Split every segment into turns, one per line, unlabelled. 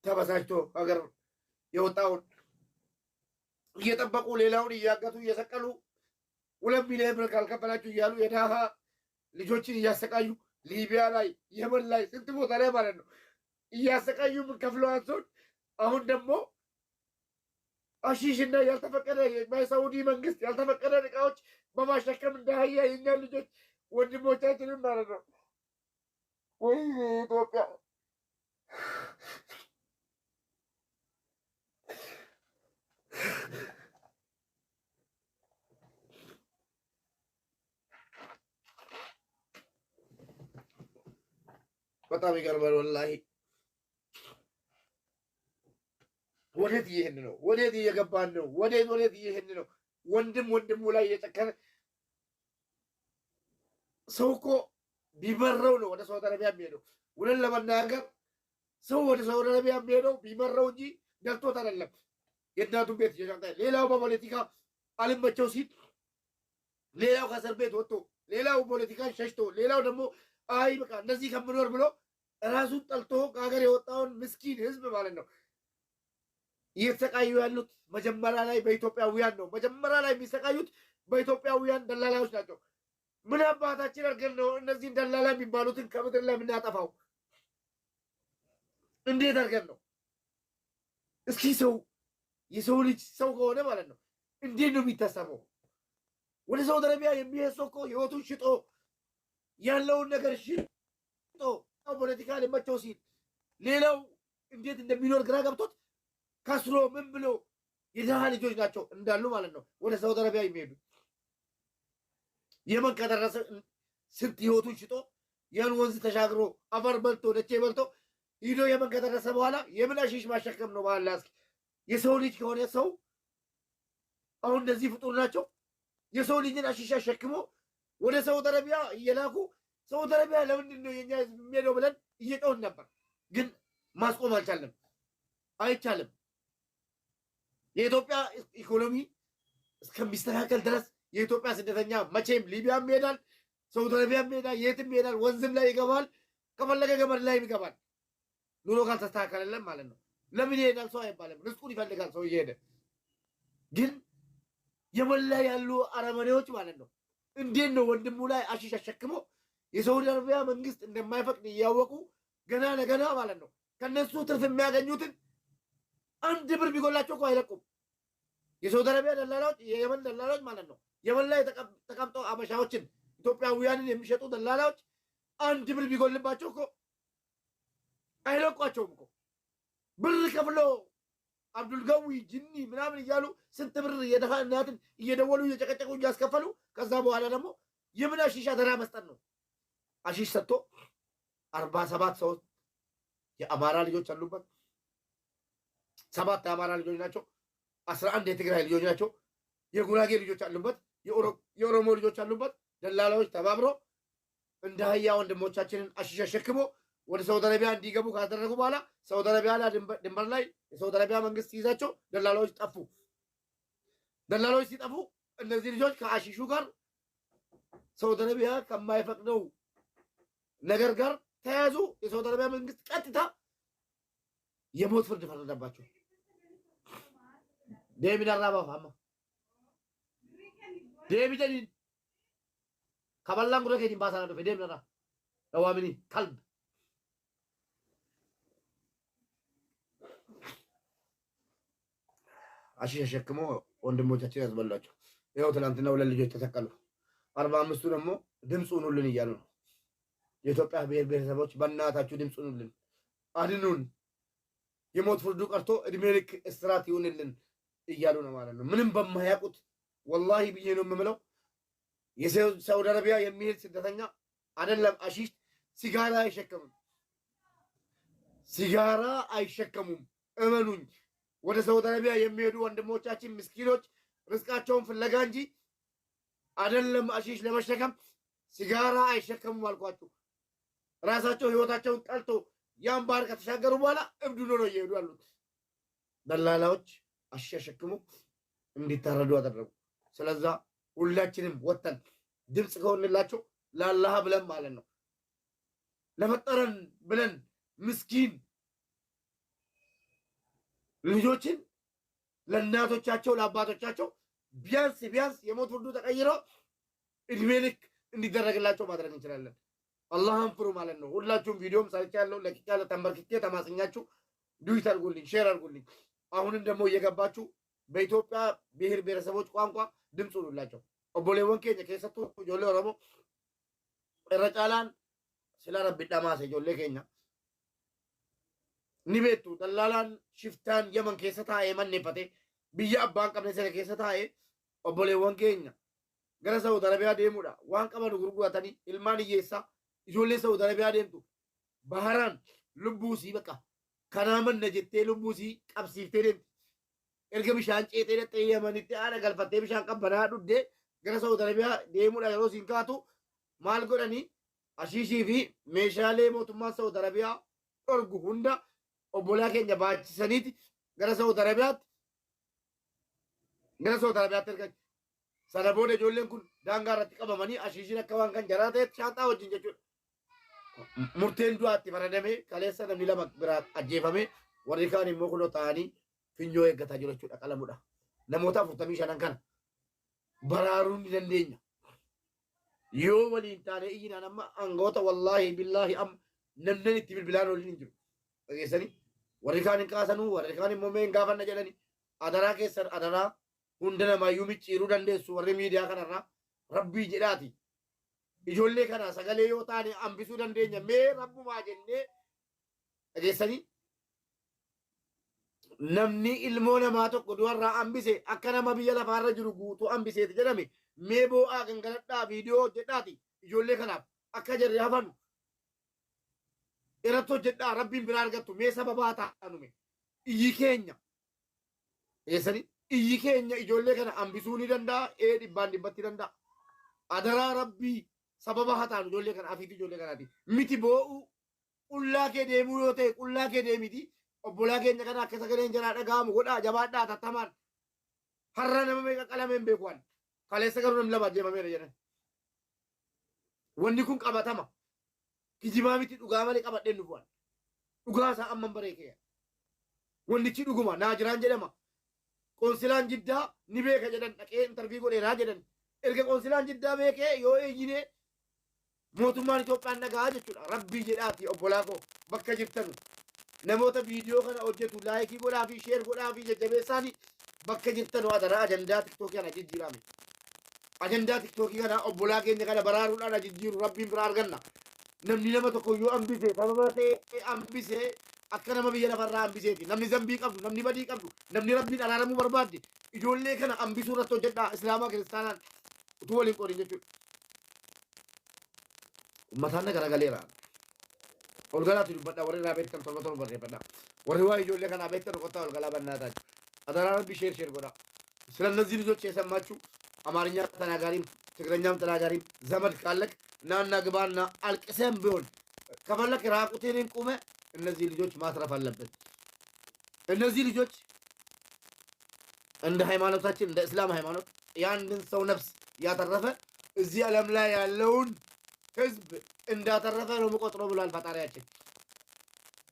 ተበሳጭቶ ሀገር የወጣውን እየጠበቁ ሌላውን እያገቱ እየሰቀሉ 2 ሚሊዮን ብር ካልከፈላችሁ እያሉ የድሃ ልጆችን እያሰቃዩ ሊቢያ ላይ የመን ላይ ስንት ቦታ ላይ ማለት ነው እያሰቃዩ የምንከፍለው አንሶን አሁን ደግሞ አሺሽና ያልተፈቀደ የሳውዲ መንግስት ያልተፈቀደ እቃዎች በማሸከም እንዳህያ የኛ ልጆች ወንድሞቻችንን ማለት ነው። ወይ ኢትዮጵያ በጣም ይገርማል ወላሂ። ወዴት እየሄድን ነው? ወዴት እየገባን ነው? ወዴት እየሄድን ነው? ወንድም ወንድሙ ላይ እየጨከነ ሰው እኮ ቢመረው ነው ወደ ሳውዲ አረቢያ የሚሄደው። እውነት ለመናገር ሰው ወደ ሳውዲ አረቢያ የሚሄደው ቢመረው እንጂ ደልቶት አይደለም። የእናቱን ቤት እየሸጠ ሌላው በፖለቲካ አልመቸው ሲል ሌላው ከእስር ቤት ወጥቶ ሌላው ፖለቲካን ሸሽቶ ሌላው ደግሞ አይ በቃ እንደዚህ ከምኖር ብሎ ራሱን ጠልቶ ከሀገር የወጣውን ምስኪን ህዝብ ማለት ነው እየተሰቃዩ ያሉት መጀመሪያ ላይ በኢትዮጵያውያን ነው። መጀመሪያ ላይ የሚሰቃዩት በኢትዮጵያውያን ደላላዮች ናቸው። ምን አባታችን አድርገን ነው እነዚህን ደላላ የሚባሉትን ከምድር ላይ የምናጠፋው? እንዴት አድርገን ነው? እስኪ ሰው የሰው ልጅ ሰው ከሆነ ማለት ነው እንዴት ነው የሚታሰበው? ወደ ሳውዲ አረቢያ የሚሄድ ሰው እኮ ህይወቱን ሽጦ ያለውን ነገር ሽጦ ፖለቲካ ሊመቸው ሲል ሌላው እንዴት እንደሚኖር ግራ ገብቶት ከስሮ ምን ብሎ የድሃ ልጆች ናቸው እንዳሉ ማለት ነው ወደ ሳውዲ አረቢያ የሚሄዱ። የመን ከደረሰ ስንት ህይወቱን ሽጦ ያን ወንዝ ተሻግሮ አፈር በልቶ ደቼ በልቶ ሂዶ የመን ከደረሰ በኋላ የምን አሺሽ ማሸከም ነው? ባላ እስኪ የሰው ልጅ ከሆነ ሰው አሁን እነዚህ ፍጡር ናቸው። የሰው ልጅን አሺሽ አሸክሞ ወደ ሳውዲ አረቢያ እየላኩ ሳውዲ አረቢያ ለምንድን ነው የኛ ህዝብ የሚሄደው ብለን እየጮህን ነበር፣ ግን ማስቆም አልቻለም። አይቻልም። የኢትዮጵያ ኢኮኖሚ እስከሚስተካከል ድረስ የኢትዮጵያ ስደተኛ መቼም ሊቢያም ይሄዳል፣ ሳውዲ አረቢያም ይሄዳል፣ የትም ይሄዳል፣ ወንዝም ላይ ይገባል፣ ከፈለገ ገመድ ላይ ይገባል። ኑሮ ካልተስተካከለለም ማለት ነው። ለምን ይሄዳል ሰው አይባልም። ርስቁን ይፈልጋል ሰው እየሄደ። ግን የመን ላይ ያሉ አረመኔዎች ማለት ነው እንዴት ነው ወንድሙ ላይ አሺሽ አሸክሞ የሳውዲ አረቢያ መንግስት እንደማይፈቅድ እያወቁ ገና ለገና ማለት ነው ከነሱ ትርፍ የሚያገኙትን 1 ብር ቢጎላቸው እኮ አይለቁም። የሳውዲ አረቢያ ደላላዎች፣ የየመን ደላላዎች ማለት ነው የመን ላይ ተቀምጠው አበሻዎችን ኢትዮጵያውያንን የሚሸጡ ደላላዎች 1 ብር ቢጎልባቸው እኮ አይለቋቸውም እኮ። ብር ከፍሎ አብዱልገዊ ጅኒ ምናምን እያሉ ስንት ብር የደሃ እናትን እየደወሉ እየጨቀጨቁ እያስከፈሉ ከዛ በኋላ ደግሞ የምን አሺሽ አደራ መስጠት ነው። አሺሽ ሰጥቶ 47 ሰዎች የአማራ ልጆች አሉበት፣ 7 የአማራ ልጆች ናቸው፣ 11 የትግራይ ልጆች ናቸው፣ የጉራጌ ልጆች አሉበት፣ የኦሮሞ ልጆች አሉበት። ደላላዎች ተባብሮ እንደ አህያ ወንድሞቻችንን አሺሽ አሸክሞ ወደ ሳውዲ አረቢያ እንዲገቡ ካደረጉ በኋላ ሳውዲ አረቢያ ላይ ድንበር ላይ የሳውዲ አረቢያ መንግስት ይዛቸው ደላላዎች ጠፉ። ደላላዎች ሲጠፉ እነዚህ ልጆች ከአሺሹ ጋር ሳውዲ አረቢያ ከማይፈቅደው ነገር ጋር ተያዙ። የሳውዲ አረቢያ መንግስት ቀጥታ የሞት ፍርድ ፈረደባቸው። ደሚን አራባፋማ ደሚን ከበላን ጉረ ከዲን ባሳና ዶ ደሚን አራ ለዋሚኒ ከልብ አሺሽ አሸክሞ ወንድሞቻችን ያዝበሏቸው። ይኸው ትናንትና 2 ልጆች ተሰቀሉ። 45ቱ ደግሞ ድምፅ ሁኑልን እያሉ ነው። የኢትዮጵያ ብሔር ብሔረሰቦች በእናታችሁ ድምፅ ሁኑልን፣ አድኑን፣ የሞት ፍርዱ ቀርቶ እድሜ ልክ እስራት ይሁንልን እያሉ ነው ማለት ነው። ምንም በማያውቁት ወላሂ ብዬ ነው የምምለው። የሳውዲ አረቢያ የሚሄድ ስደተኛ አይደለም አሺሽ ሲጋራ አይሸከምም፣ ሲጋራ አይሸከሙም። እመኑኝ። ወደ ሳውዲ አረቢያ የሚሄዱ ወንድሞቻችን ምስኪኖች ርስቃቸውን ፍለጋ እንጂ አይደለም አሺሽ ለመሸከም ሲጋራ አይሸከሙም አልኳችሁ። ራሳቸው ህይወታቸውን ጠልቶ ያን ባህር ከተሻገሩ በኋላ እብድ ነው እየሄዱ ያሉት። ደላላዎች አሺሽ አሸክሙ እንዲታረዱ አደረጉ። ስለዛ ሁላችንም ወጥተን ድምፅ ከሆንላቸው ለአላህ ብለን ማለት ነው ለፈጠረን ብለን ምስኪን ልጆችን ለእናቶቻቸው ለአባቶቻቸው ቢያንስ የሞት ፍርዱ ተቀይሮ እድሜ ልክ እንዲደረግላቸው ማድረግ እንችላለን። አላህን ፍሩ ማለት ነው። ሁላችሁም ቪዲዮም ሰርቻለሁ፣ ለቅቄያለሁ። ተንበርክኬ ተማጽኛችሁ ዱይት አድርጉልኝ፣ ሼር አድርጉልኝ። አሁንም ደግሞ እየገባችሁ በኢትዮጵያ ብሔር ብሔረሰቦች ቋንቋ ድምፅ ሁኑላቸው። ኦቦሌወን ኬኛ ኬሰቱ ጆሌ ኦሮሞ ረጫላን ስለ ረቢ ዳማሴ ጆሌ ኬኛ ኒቤቱ ደላላን ሽፍታን የመን keessa taa'ee manneeffate biyya abbaan qabne sana keessa taa'ee obboleewwan keenya gara Saawud Arabiyaa deemuudha waan qaban gurguratanii ilmaan hiyyeessaa ijoollee Saawud Arabiyaa deemtu baharaan lubbuusii baqa kanaa manna jettee lubbuusii qabsiiftee deemti erga bishaan ceetee dhattee Yemanitti haadha galfattee bishaan qabbanaa dhuddee gara Saawud Arabiyaa deemuudha yeroo siin kaatu maal godhanii ashiishii fi meeshaalee mootummaan Saawud Arabiyaa dhorgu hunda obbolaa keenya baachisaniiti gara Saawud Arabiyaatti ergan. Sana booda ijoolleen kun daangaa irratti qabamanii ashiishiin akka waan kan jaraa ta'etti shaanxaa wajjin jechuudha. Murteen du'aatti faradamee kaleessa namni lama biraa ajjeefame warri kaan immoo kunoo ta'anii finyoo eeggataa jiru jechuudha qalamudha. Namoota 45 kana baraaruu ni dandeenya. Yoo waliin taanee iyyinaan amma aangoota wallaahi billaahi amma namni itti bilbilaan waliin hin jiru. Dhageessanii warri kaan hin kaasanuu warri kaan immoo mee hin gaafanna jedhanii adaraa keessan adaraa hunda namaayyuu micciiruu dandeessu warri miidiyaa kanarraa rabbii jedhaati. Ijoollee kana sagalee yoo taane hambisuu dandeenya mee rabbumaa jennee dhageessanii namni ilmoo namaa tokko du'arraa hambise akka nama biyya lafaarra jiru guutuu hambiseeti jedhame mee boo'aa gangaladhaa viidiyoo hojjedhaati ijoollee kanaaf akka jarri hafanu irratti hojjedhaa rabbiin biraa argattu mee sababaa ta'anume iyyi keenya dhageessanii iyyi keenya ijoollee kana hambisuu ni danda'a dhibbaan dhibbatti danda'a adaraa rabbii sababa haa taanu ijoollee kana afiifi ijoollee kanaati miti boo'u qullaa kee deemuu yoo ta'e qullaa kee deemiti obbolaa keenya kana akka sagaleen jalaa dhaga'amu godhaa jabaadhaa tattamaan har'a nama meeqa qalameen beekuwan kaleessa garuu namni lama ajjeefameera jedhan wanni kun qabatama kijibaa miti dhugaa malee qabadheen dhufuwan dhugaa isaa amman bareekeya wannichi dhuguma naa jiraan jedhama qoonsilaan jiddaa ni beeka jedhan dhaqee intarvii godheeraa jedhan erga qoonsilaan jiddaa beekee yoo eeyyinee mootummaan Itoophiyaan dhagaa jechuudha rabbii jedhaati obbolaa koo bakka jirtanu namoota viidiyoo kana hojjetu laayikii godhaa fi sheer godhaa fi jajjabeessaanii bakka jirtanu adaraa ajandaa tiktookii kana jijjiirame ajandaa tiktookii kana obbolaa keenya kana baraaruudhaan jijjiiru rabbiin biraa arganna namni nama tokko yoo hambise sababa ta'e hambise akka nama biyya lafarraa hambiseeti namni zambii qabdu namni badii qabdu namni rabbiin araaramuu barbaadde ijoollee kana hambisuu irratti hojjedhaa islaamaa kiristaanaan utuu waliin qoodin jechuudha. Ummataan garagaleera ol galaatu dubbadha warri irraa beektan torba barreeffadha warri waa ijoollee kanaa beektan qotaa ol galaa bannaataa አደራ ረቢ ሼር ጎዳ ስለነዚህ ልጆች የሰማችሁ አማርኛ ተናጋሪም ትግረኛም ተናጋሪም ዘመድ ካለክ ናና ግባና አልቅሰም ቢሆን ከፈለክ ራቁቴን ቁመ እነዚህ ልጆች ማትረፍ አለበት። እነዚህ ልጆች እንደ ሃይማኖታችን እንደ እስላም ሃይማኖት ያንድን ሰው ነፍስ ያተረፈ እዚህ ዓለም ላይ ያለውን ህዝብ እንዳተረፈ ነው መቆጥረው ብሏል ፈጣሪያችን።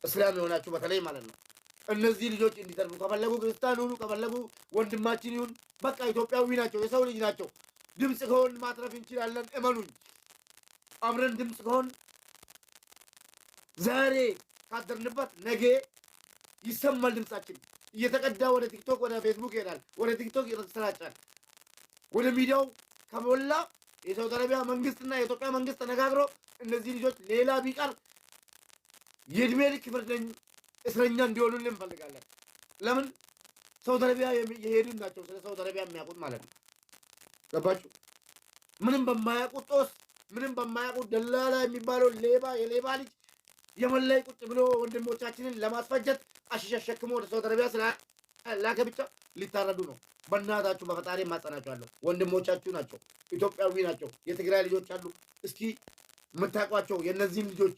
እስላም የሆናችሁ በተለይ ማለት ነው እነዚህ ልጆች እንዲተርፉ ከፈለጉ ክርስቲያን ሁኑ ከፈለጉ ወንድማችን ይሁን በቃ ኢትዮጵያዊ ናቸው የሰው ልጅ ናቸው። ድምጽ ከሆን ማትረፍ እንችላለን። እመኑኝ አብረን ድምጽ ከሆን ዛሬ ካደርንበት ነገ ይሰማል ድምጻችን እየተቀዳ ወደ ቲክቶክ ወደ ፌስቡክ ይሄዳል ወደ ቲክቶክ ይሰራጫል ወደ ሚዲያው ከሞላ የሳውዲ አረቢያ መንግስትና የኢትዮጵያ መንግስት ተነጋግሮ እነዚህ ልጆች ሌላ ቢቀር የእድሜ ልክ ፍርደኛ እስረኛ እንዲሆኑልን እንፈልጋለን። ለምን ሳውዲ አረቢያ የሄዱ ናቸው ስለ ሳውዲ አረቢያ የሚያውቁት ማለት ነው። ገባችሁ? ምንም በማያውቁት ጦስ ምንም በማያውቁት ደላላ የሚባለው ሌባ የሌባ ልጅ የመን ላይ ቁጭ ብሎ ወንድሞቻችንን ለማስፈጀት አሸሸክሞ ወደ ሳውዲ አረቢያ ስላላከ ብቻ ሊታረዱ ነው። በእናታችሁ በፈጣሪ ማጸናችኋለሁ። ወንድሞቻችሁ ናቸው፣ ኢትዮጵያዊ ናቸው። የትግራይ ልጆች አሉ። እስኪ የምታውቋቸው የእነዚህም ልጆች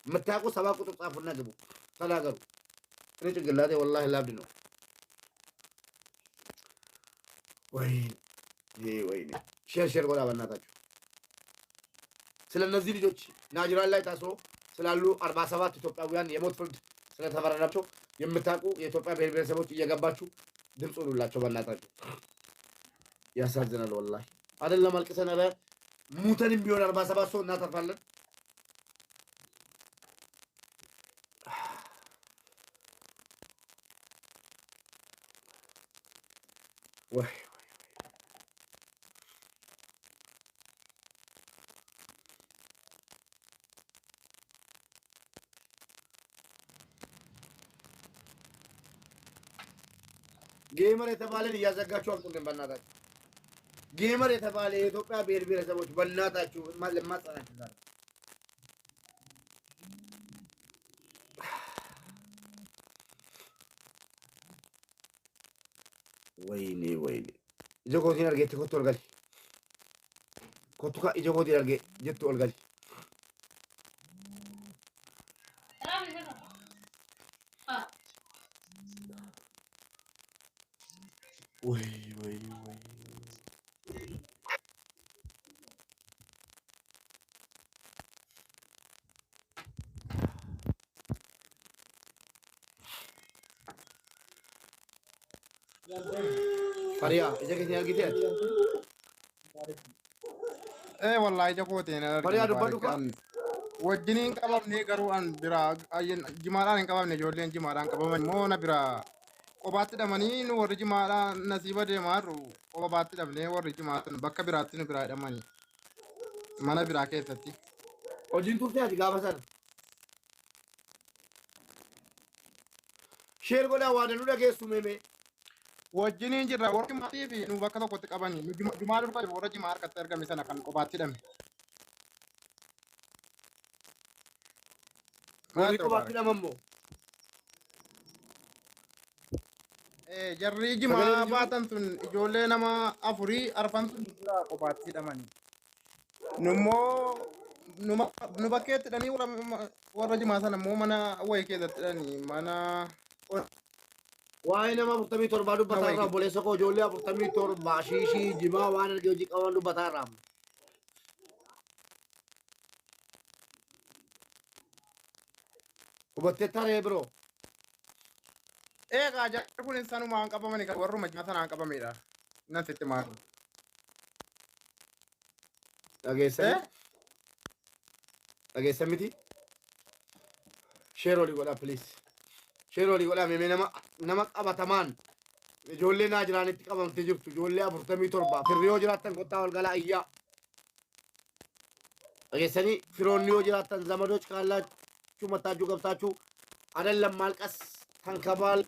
የምታውቁ 7 ቁጥር ጻፉና ግቡ ተናገሩ። እኔ ጭንቅላቴ ወላሂ ላብድ ነው። ወይኔ ሼር ጎዳ በእናታችሁ ስለ እነዚህ ልጆች ናጅራን ላይ ታስሮ ስላሉ 47 ኢትዮጵያውያን የሞት ፍርድ ስለተፈረደባቸው የምታውቁ የኢትዮጵያ ብሔር ብሔረሰቦች እየገባችሁ ድምፅ ሁኑላቸው በእናታችሁ። ያሳዝናል ወላሂ። አይደለም አልቅሰን ኧረ ሙተንም ቢሆን 47 ሰው እናተርፋለን። ወይ ጌመር የተባለን እያዘጋችሁ አልቁልን በእናታችሁ። ጌመር የተባለ የኢትዮጵያ ብሔር ብሔረሰቦች በእናታችሁ ለማጸናችሁ ዛሬ ወይኔ ወይኔ ኢጆኮቲን አርጌ ኮቱ ኦልጋል ኮቱካ ኢጆኮቲን አርጌ ጀቱ ኦልጋል ወይ ወይ ወይ ፈሪያ ኢጆኮቲን አርጌ ዲያ
والله جاكوتين
ፈሪያ ዱበዱካ
وجنين كباب نيجرو أن برا أين جمالان كباب نجولين جمالان كباب مونا برا قبات دمانين ورجمالان نسيبة دمارو قبات دمني ورجمالان بكا براتين برا دماني mana biraa keessatti
hojiin turte ati gaafa sana sheer godhaa waan nu dhageessu meemee
wajjiniin jirra warri maatii fi nu bakka tokkotti qabani jumaa dhufa warra jimaa harkatti argame sana kan qobaatti hidhame
warri qobaatti hidhamammoo
jarri jimaa baatan sun ijoollee nama afurii arfan sun jira qobaatti hidhamani nummoo nu bakkeetti hidhanii warra jimaa sana immoo mana wayii keessatti hidhanii mana
waa'ee nama 47 dubbataa irraa boleessa koo ijoollee 47 shiishii jimaa waan arge hojii qaban dubbataa irraa hubattee taree biroo
eegaa jarri kun isanumaan qabamani kan warruma jimaa sanaan qabamedha nan sitti maatu
dhageessan miti sheer olii godhaa please sheer olii godhaa meemee nama qabatamaan ijoollee naa jiraanitti qabamtee jirtu ijoollee 47 firri yoo jiraattan kottaa ol galaa iyyaa dhageessanii firoonni yoo jiraattan zamadoች ካላችሁ መታችሁ ገብታችሁ አይደለም ማልቀስ ተንከባል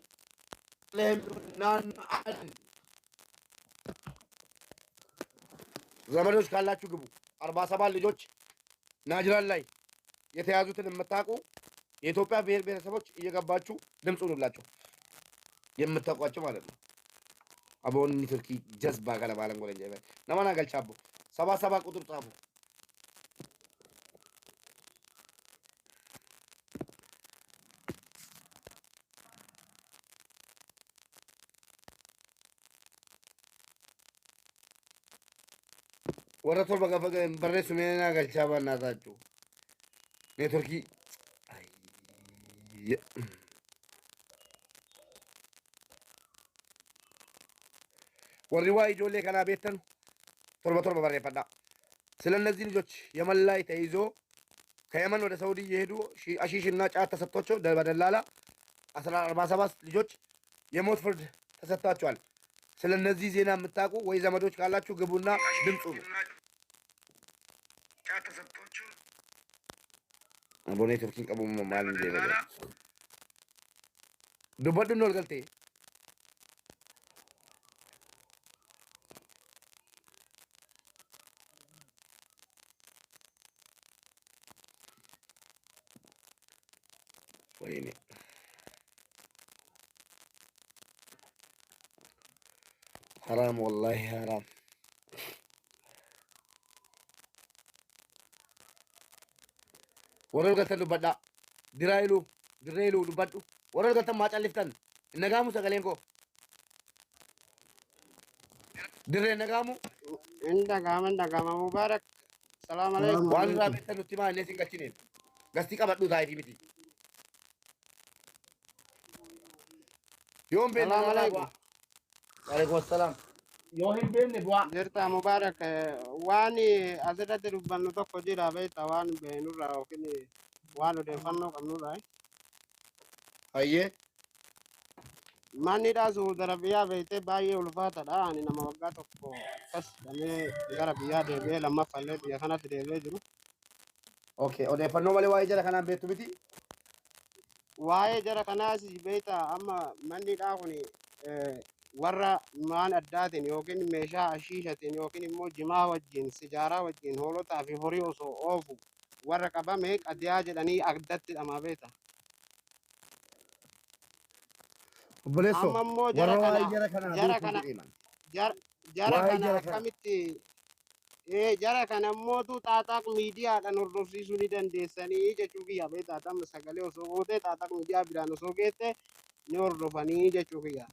ዘመዶች ካላችሁ ግቡ 47 ልጆች ናጅራን ላይ የተያዙትን የምታውቁ የኢትዮጵያ ብሔር ብሔረሰቦች እየገባችሁ ድምፅ ሁኑላቸው የምታውቋቸው ማለት ነው። አቦኒ ቱርኪ ጀዝባ ገለባለን ጎለንጀ ነማና ገልቻቦ 77 ቁጥር ጻፉ። ወረቶል በገፈገ በሬሱ ሜና ገልቻባ እናታችሁ ኔትወርኪ ወሪዋ ኢጆሌ ከና ቤተን ቶርባ በሬፈዳ ስለነዚህ ልጆች የመን ላይ ተይዞ ከየመን ወደ ሳውዲ እየሄዱ አሺሽና ጫት ተሰጥቷቸው በደላላ 47 ልጆች የሞት ፍርድ ተሰጥቷቸዋል። ስለነዚህ ዜና የምታውቁ ወይ ዘመዶች ካላችሁ ግቡና ድምፁ ነው። ጫት ተሰጥቷቸው አቦኔ ቱርኪን ቀቡ ማል እንደ ነገር ዱበዱ ነው ገልቴ ወይኔ حرام والله حرام ورل قتل بدا درايلو بدو ورل قتل ما چلفتن نغامو سغلينكو دري نغامو
እንደጋማ ሙባረክ ሰላም አለይኩም
ዋን ራበተን ኡቲማ ነሲን ቀችኔ ገስቲ ቀበዱ ታይዲ ሚቲ يوم بين
السلام
أنا
عليكم.
بوا وعليكم السلام يوم بين بوا
جرتا مبارك واني أزرت ربنا تقو جرا بيتا وان بينورا وكني وانو دفنو كمنورا
هاي
ماني دا سعود عربية بيتي باي ألفاتا دا أني نما وقا تقو كس دمي عربية دبي لما فلت يا خنا تدبي جرو
أوكي أودي فنو مالي واي جرا كنا بيتو بيتي
waa'ee jara kanaas beektaa amma manni dhaabuni warra maan addaatiin yookiin meeshaa ashiishatiin yookiin immoo jimaa wajjin sijaaraa wajjin hoolotaa fi horii osoo oofu warra qabame qadiyaa jedhanii addatti dhama beekta.
بلسو
Amma immoo
ورا واي جرا كنا
jara
بيتو
kana
بيتي من
jara
واي
kana
جرا كنا
akkamitti jara kana mootu xaaxaaq miidiyaadhaan hordofsiisuu ni dandeessanii jechuu kiyya beektaa tamma sagalee osoo gootee xaaxaaq miidiyaa biraan osoo geette ni hordofanii jechuu kiyya.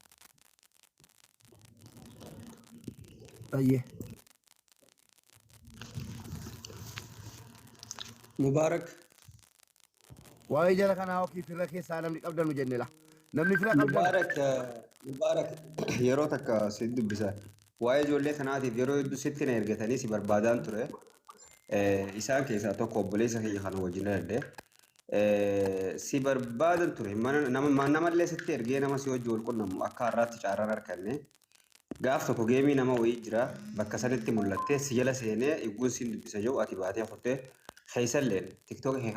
هاي
مبارك
واي جرا كنا أوكي في ركي سالم لك أبدا مجنن لا نمني في رك أبدا
مبارك مبارك يروتك سيد بسا واي جولي ثناتي يرو يدو ستين ارغتاني سي بربادان تره إسان كيسا تو كوبوليسا كي يخانو وجنة ده سي بربادان تره ما نما اللي ستي ارغي نما سيو جول كون نمو أكارات تشاران اركنه غاف تكو جيمي نما ويجرا بكسانتي ملتة سيجلا سينه يقول سين بسا جو أتباتي أخوته خيسل لين تيك توك هي